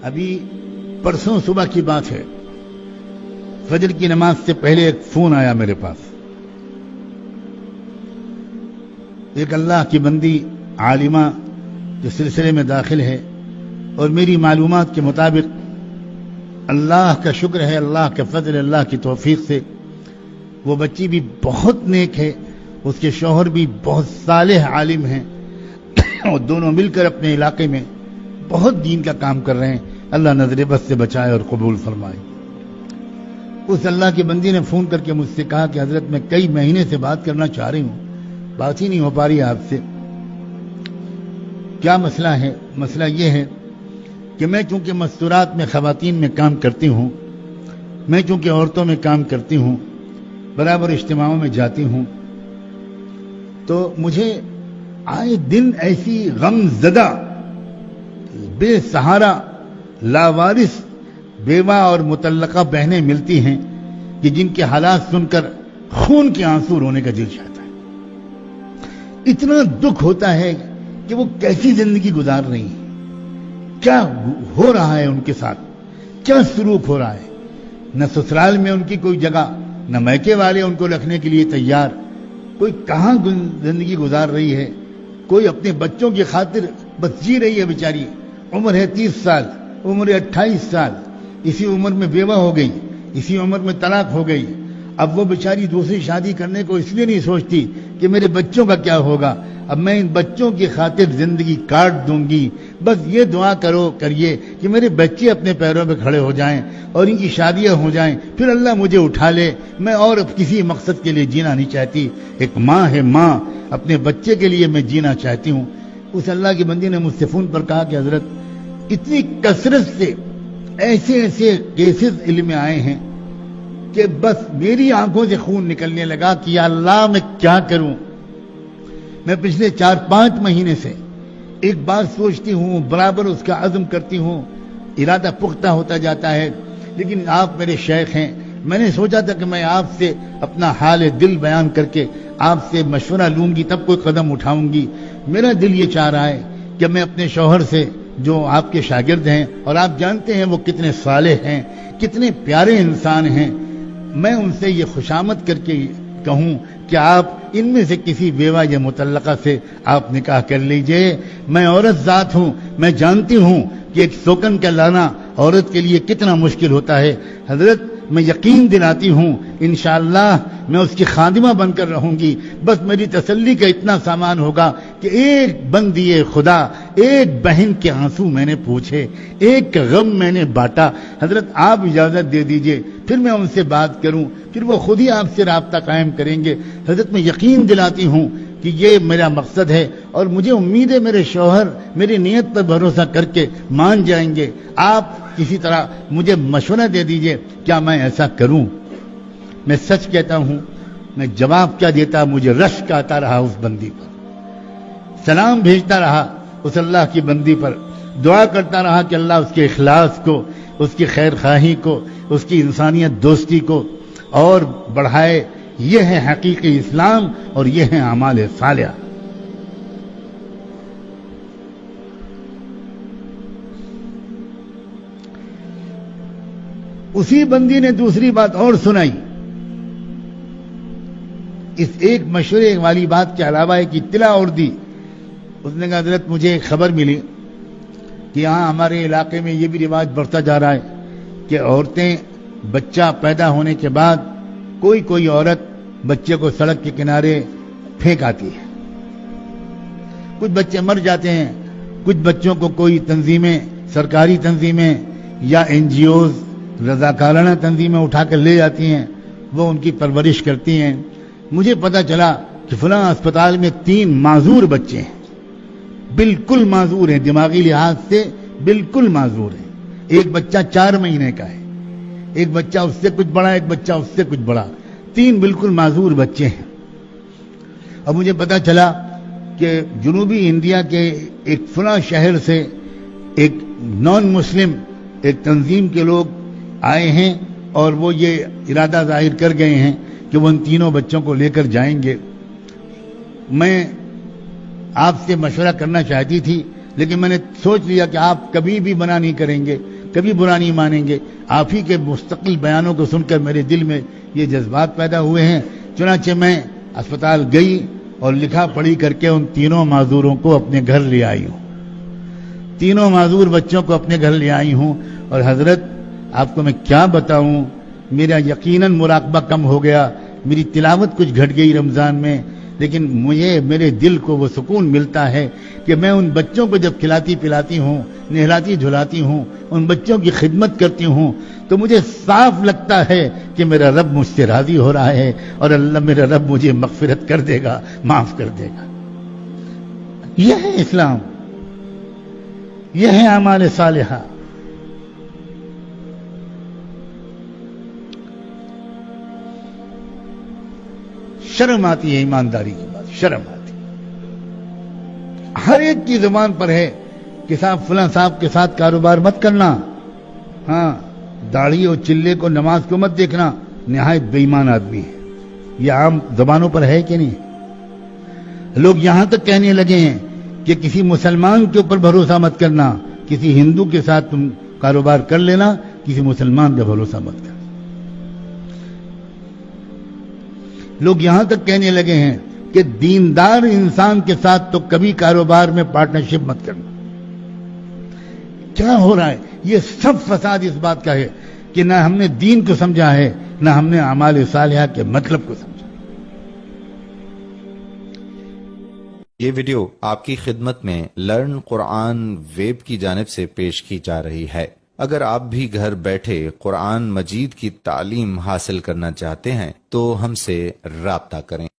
ابھی پرسوں صبح کی بات ہے، فجر کی نماز سے پہلے ایک فون آیا میرے پاس. ایک اللہ کی بندی عالمہ جو سلسلے میں داخل ہے، اور میری معلومات کے مطابق اللہ کا شکر ہے، اللہ کا فضل، اللہ کی توفیق سے وہ بچی بھی بہت نیک ہے، اس کے شوہر بھی بہت صالح عالم ہیں، اور دونوں مل کر اپنے علاقے میں بہت دین کا کام کر رہے ہیں. اللہ نظر بد سے بچائے اور قبول فرمائے. اس اللہ کی بندی نے فون کر کے مجھ سے کہا کہ حضرت میں کئی مہینے سے بات کرنا چاہ رہی ہوں، بات ہی نہیں ہو پا رہی ہے آپ سے. کیا مسئلہ ہے؟ مسئلہ یہ ہے کہ میں چونکہ مستورات میں خواتین میں کام کرتی ہوں، میں چونکہ عورتوں میں کام کرتی ہوں، برابر اجتماعوں میں جاتی ہوں، تو مجھے آئے دن ایسی غم زدہ بے سہارا لاوارث بیوہ اور مطلقہ بہنیں ملتی ہیں کہ جن کے حالات سن کر خون کے آنسو رونے کا دل چاہتا ہے. اتنا دکھ ہوتا ہے کہ وہ کیسی زندگی گزار رہی ہیں، کیا ہو رہا ہے ان کے ساتھ، کیا سلوک ہو رہا ہے. نہ سسرال میں ان کی کوئی جگہ، نہ میکے والے ان کو رکھنے کے لیے تیار. کوئی کہاں زندگی گزار رہی ہے، کوئی اپنے بچوں کی خاطر بس جی رہی ہے بیچاری. عمر ہے 30 سال، عمر ہے 28 سال، اسی عمر میں بیوہ ہو گئی، اسی عمر میں طلاق ہو گئی. اب وہ بیچاری دوسری شادی کرنے کو اس لیے نہیں سوچتی کہ میرے بچوں کا کیا ہوگا، اب میں ان بچوں کی خاطر زندگی کاٹ دوں گی. بس یہ دعا کریے کہ میرے بچے اپنے پیروں پہ کھڑے ہو جائیں اور ان کی شادیاں ہو جائیں، پھر اللہ مجھے اٹھا لے. میں اور کسی مقصد کے لیے جینا نہیں چاہتی. ایک ماں ہے، ماں اپنے بچے کے لیے میں جینا چاہتی ہوں. اس اللہ کی بندی نے مجھ سے فون پر کہا کہ حضرت اتنی کثرت سے ایسے ایسے کیسز علم میں آئے ہیں کہ بس میری آنکھوں سے خون نکلنے لگا کہ یا اللہ میں کیا کروں. میں پچھلے 4-5 مہینے سے ایک بات سوچتی ہوں، برابر اس کا عزم کرتی ہوں، ارادہ پختہ ہوتا جاتا ہے، لیکن آپ میرے شیخ ہیں. میں نے سوچا تھا کہ میں آپ سے اپنا حال دل بیان کر کے آپ سے مشورہ لوں گی، تب کوئی قدم اٹھاؤں گی. میرا دل یہ چاہ رہا ہے کہ میں اپنے شوہر سے جو آپ کے شاگرد ہیں، اور آپ جانتے ہیں وہ کتنے صالح ہیں، کتنے پیارے انسان ہیں، میں ان سے یہ خوشامد کر کے کہوں کہ آپ ان میں سے کسی بیوہ یا مطلقہ سے آپ نکاح کر لیجئے. میں عورت ذات ہوں، میں جانتی ہوں کہ ایک سوکن کا لانا عورت کے لیے کتنا مشکل ہوتا ہے. حضرت میں یقین دلاتی ہوں انشاءاللہ میں اس کی خادمہ بن کر رہوں گی. بس میری تسلی کا اتنا سامان ہوگا کہ ایک بندی خدا، ایک بہن کے آنسو میں نے پوچھے، ایک غم میں نے بانٹا. حضرت آپ اجازت دے دیجئے، پھر میں ان سے بات کروں، پھر وہ خود ہی آپ سے رابطہ قائم کریں گے. حضرت میں یقین دلاتی ہوں کہ یہ میرا مقصد ہے، اور مجھے امید ہے میرے شوہر میری نیت پر بھروسہ کر کے مان جائیں گے. آپ کسی طرح مجھے مشورہ دے دیجئے، کیا میں ایسا کروں؟ میں سچ کہتا ہوں، میں جواب کیا دیتا، مجھے رشک آتا رہا اس بندی پر، سلام بھیجتا رہا اس اللہ کی بندی پر، دعا کرتا رہا کہ اللہ اس کے اخلاص کو، اس کی خیر خواہی کو، اس کی انسانیت دوستی کو اور بڑھائے. یہ ہے حقیقی اسلام اور یہ ہے اعمال صالحہ. اسی بندی نے دوسری بات اور سنائی. اس ایک مشورے والی بات کے علاوہ ایک اطلاع اور دی. اس نے کہا حضرت مجھے ایک خبر ملی کہ یہاں ہمارے علاقے میں یہ بھی رواج بڑھتا جا رہا ہے کہ عورتیں بچہ پیدا ہونے کے بعد کوئی عورت بچے کو سڑک کے کنارے پھینک آتی ہے. کچھ بچے مر جاتے ہیں، کچھ بچوں کو کوئی تنظیمیں، سرکاری تنظیمیں یا NGOز، رضاکارانہ تنظیمیں اٹھا کر لے جاتی ہیں، وہ ان کی پرورش کرتی ہیں. مجھے پتا چلا کہ فلاں اسپتال میں 3 معذور بچے ہیں، بالکل معذور ہیں، دماغی لحاظ سے بالکل معذور ہیں. ایک بچہ 4 مہینے کا ہے، ایک بچہ اس سے کچھ بڑا، ایک بچہ اس سے کچھ بڑا، 3 بالکل معذور بچے ہیں. اب مجھے پتا چلا کہ جنوبی انڈیا کے ایک فلاں شہر سے ایک نان مسلم ایک تنظیم کے لوگ آئے ہیں اور وہ یہ ارادہ ظاہر کر گئے ہیں کہ وہ ان تینوں بچوں کو لے کر جائیں گے. میں آپ سے مشورہ کرنا چاہتی تھی لیکن میں نے سوچ لیا کہ آپ کبھی بھی منع نہیں کریں گے. کبھی برا نہیں مانیں گے. آپ ہی کے مستقل بیانوں کو سن کر میرے دل میں یہ جذبات پیدا ہوئے ہیں. چنانچہ میں اسپتال گئی اور لکھا پڑھی کر کے ان تینوں معذوروں کو اپنے گھر لے آئی ہوں. تینوں معذور بچوں کو اپنے گھر لے آئی ہوں. اور حضرت آپ کو میں کیا بتاؤں، میرا یقیناً مراقبہ کم ہو گیا، میری تلاوت کچھ گھٹ گئی رمضان میں، لیکن مجھے میرے دل کو وہ سکون ملتا ہے کہ میں ان بچوں کو جب کھلاتی پلاتی ہوں، نہلاتی دھلاتی ہوں، ان بچوں کی خدمت کرتی ہوں، تو مجھے صاف لگتا ہے کہ میرا رب مجھ سے راضی ہو رہا ہے اور اللہ میرا رب مجھے مغفرت کر دے گا، معاف کر دے گا. یہ ہے اسلام، یہ ہے اعمال صالحہ. شرم آتی ہے ایمانداری کی بات، شرم آتی. ہر ایک کی زبان پر ہے کہ صاحب فلاں صاحب کے ساتھ کاروبار مت کرنا، ہاں داڑھی اور چلے کو نماز کو مت دیکھنا، نہایت بے ایمان آدمی ہے. یہ عام زبانوں پر ہے کہ نہیں؟ لوگ یہاں تک کہنے لگے ہیں کہ کسی مسلمان کے اوپر بھروسہ مت کرنا، کسی ہندو کے ساتھ تم کاروبار کر لینا، کسی مسلمان کا بھروسہ مت کرنا. لوگ یہاں تک کہنے لگے ہیں کہ دیندار انسان کے ساتھ تو کبھی کاروبار میں پارٹنرشپ مت کرنا. کیا ہو رہا ہے؟ یہ سب فساد اس بات کا ہے کہ نہ ہم نے دین کو سمجھا ہے، نہ ہم نے اعمال صالحہ کے مطلب کو سمجھا. یہ ویڈیو آپ کی خدمت میں لرن قرآن ویب کی جانب سے پیش کی جا رہی ہے. اگر آپ بھی گھر بیٹھے قرآن مجید کی تعلیم حاصل کرنا چاہتے ہیں تو ہم سے رابطہ کریں.